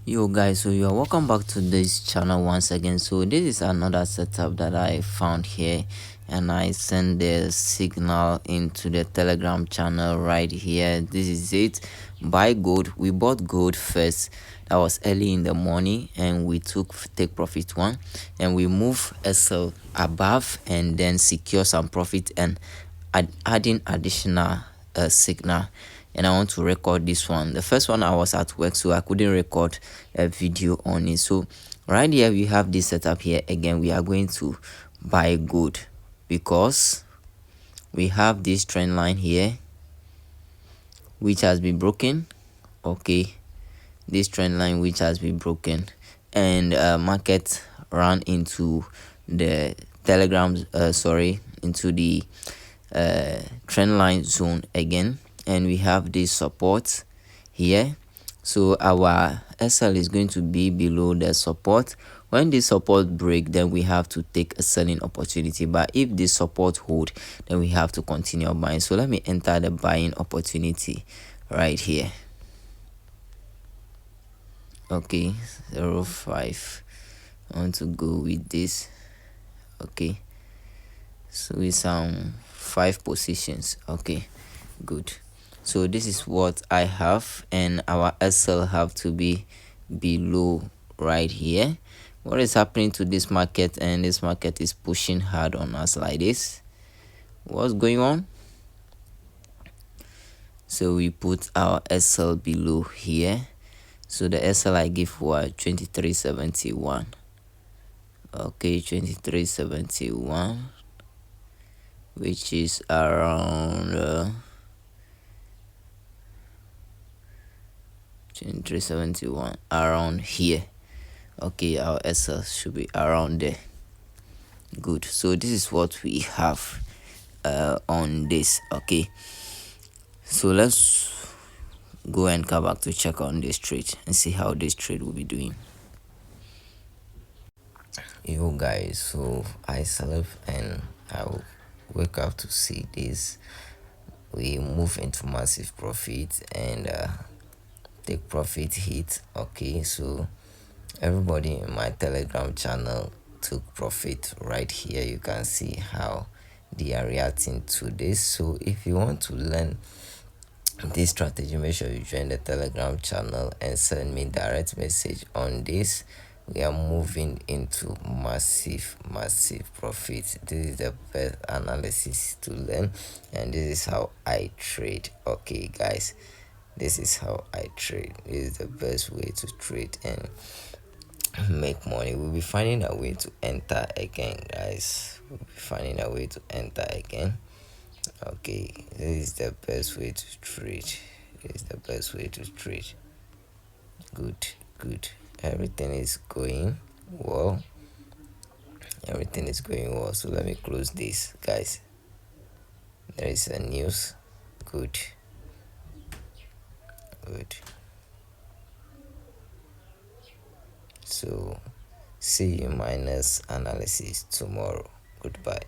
Yo guys, so you are welcome back to this channel once again. So this is another setup that I found here, and I send the signal into the Telegram channel right here. This is it. Buy gold. We bought gold first. That was early in the morning, and we took take profit one, and we move SL above and then secure some profit and adding additional signal. And I want to record this one. The first one, I was at work, so I couldn't record a video on it. So right here we have this setup here. Again, we are going to buy gold because we have this trend line here which has been broken. Okay, this trend line which has been broken, and market ran into the telegram into the trend line zone again, and we have this support here. So our SL is going to be below the support. When this support break, then we have to take a selling opportunity, but if this support hold, then we have to continue buying. So let me enter the buying opportunity right here. Okay, 05. I want to go with this. Okay, so it's 5 positions. Okay, good. So this is what I have, and our SL have to be below right here. What is happening to this market? And this market is pushing hard on us like this. What's going on? So we put our SL below here. So the SL I give was 2371. Okay, 2371, which is around 2371, around here. Okay, our SL should be around there. Good. So this is what we have on this. Okay, so let's go and come back to check on this trade and see how this trade will be doing. Yo guys, so I slept and I wake up to see this. We move into massive profit and take profit hit. Okay, so everybody in my Telegram channel took profit. Right here you can see how they are reacting to this. So if you want to learn this strategy, make sure you join the Telegram channel and send me direct message on this. We are moving into massive profit. This is the best analysis to learn, and this is how I trade. Okay guys, this is how I trade. This is the best way to trade and make money. We'll be finding a way to enter again, guys. We'll be finding a way to enter again. Okay, this is the best way to trade. This is the best way to trade. Good. Everything is going well. Everything is going well. So let me close this, guys. There is a news. Good. So see you in my next analysis tomorrow. Goodbye.